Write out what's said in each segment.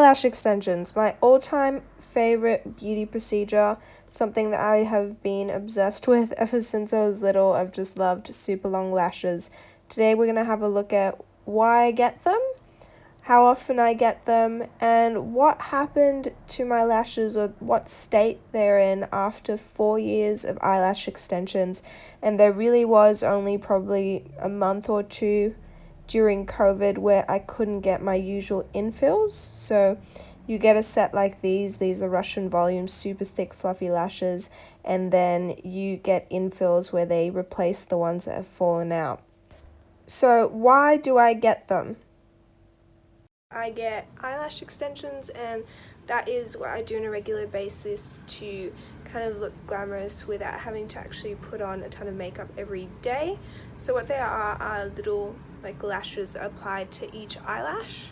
Eyelash extensions, my all-time favorite beauty procedure, something that I have been obsessed with ever since I was little. I've just loved super long lashes. Today we're going to have a look at why I get them, how often I get them, and what happened to my lashes, or what state they're in after 4 years of eyelash extensions. And there really was only probably a month or two during COVID where I couldn't get my usual infills. So you get a set like these are Russian volume, super thick fluffy lashes, and then you get infills where they replace the ones that have fallen out. So why do I get them? I get eyelash extensions, and that is what I do on a regular basis to kind of look glamorous without having to actually put on a ton of makeup every day. So what they are little like lashes applied to each eyelash,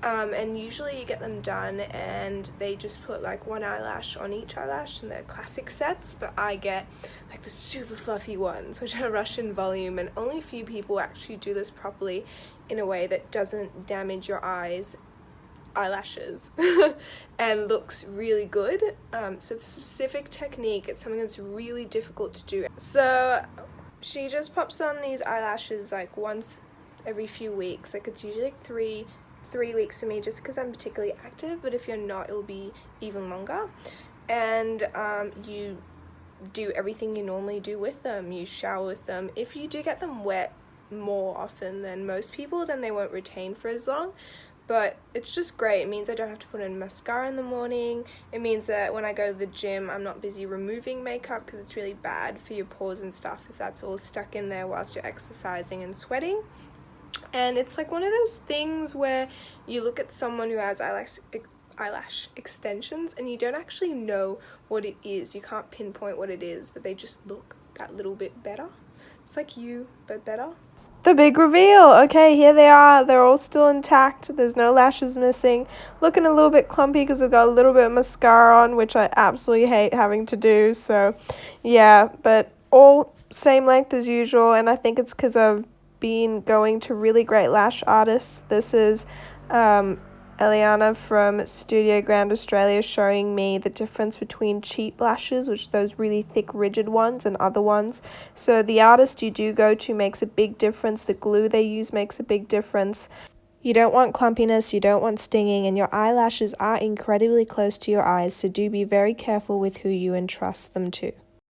and usually you get them done and they just put like one eyelash on each eyelash, and they're classic sets, but I get like the super fluffy ones, which are Russian volume, and only a few people actually do this properly in a way that doesn't damage your eyelashes and looks really good. So it's a specific technique. It's something that's really difficult to do. So she just pops on these eyelashes like once every few weeks. Like it's usually like three weeks for me, just because I'm particularly active, but if you're not, it'll be even longer. And you do everything you normally do with them. You shower with them. If you do get them wet more often than most people, then they won't retain for as long, but it's just great. It means I don't have to put in mascara in the morning. It means that when I go to the gym, I'm not busy removing makeup, because it's really bad for your pores and stuff if that's all stuck in there whilst you're exercising and sweating. And it's like one of those things where you look at someone who has eyelash extensions and you don't actually know what it is. You can't pinpoint what it is, but they just look that little bit better. It's like you, but better. The big reveal. Okay, here they are. They're all still intact. There's no lashes missing. Looking a little bit clumpy because I've got a little bit of mascara on, which I absolutely hate having to do. So yeah, but all same length as usual, and I think it's because I've been going to really great lash artists. This is Eliana from Studio Grand Australia showing me the difference between cheap lashes, which are those really thick rigid ones, and other ones. So the artist you do go to makes a big difference. The glue they use makes a big difference. You don't want clumpiness, you don't want stinging, and your eyelashes are incredibly close to your eyes, so do be very careful with who you entrust them to.